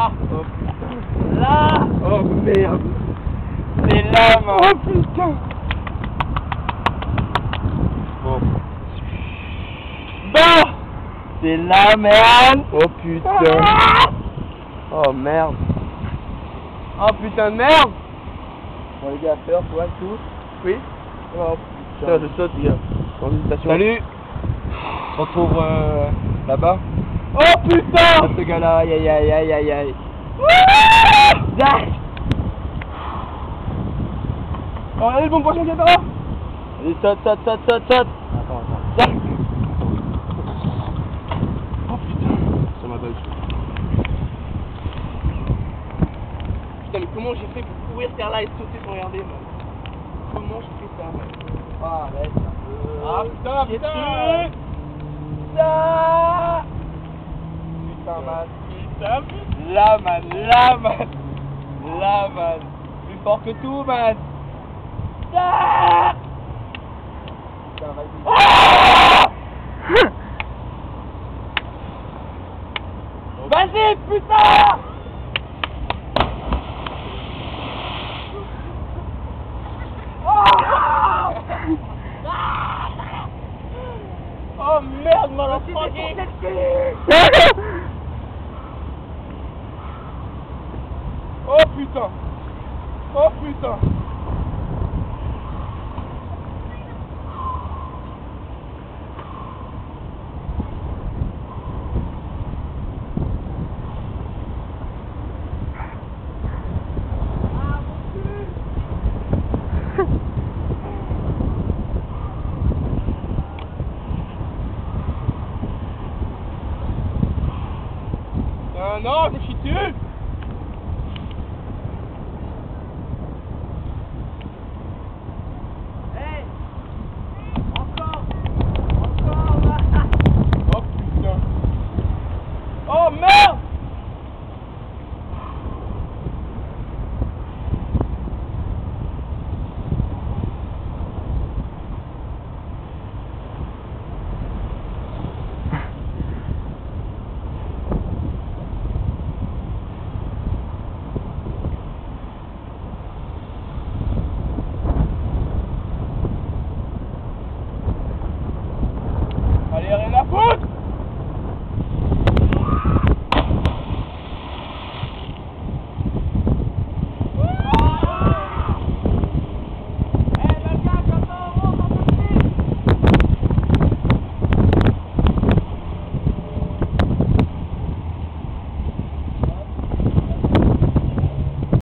là. Oh putain. Là. Oh merde. C'est là, man. Oh putain. Bon. Bah. C'est là, man. Oh putain. Oh merde. Oh putain de merde. Bon les gars, peur, toi, tout. Oui. Oh Putain, putain. je saute, les gars. Félicitations. Salut. On se retrouve là-bas. Oh putain. Ce gars-là, aïe aïe aïe aïe aïe aïe. Zach. Oh, regardez le bon poisson qu'il y a là. Allez, saute. Attends. Zach. Oh putain. Ça m'a bug. Putain, mais comment j'ai fait pour courir vers là et sauter sans regarder, man? Comment je fais ça, man? Ah, arrête. Ah putain, Putain. Putain, man. Là, man. Plus fort que tout, man. Ah. Putain, vas-y. Ah. Vas-y, putain. Oh merde, malentranqué. Oh putain. Oh putain. Non, je me suis tué.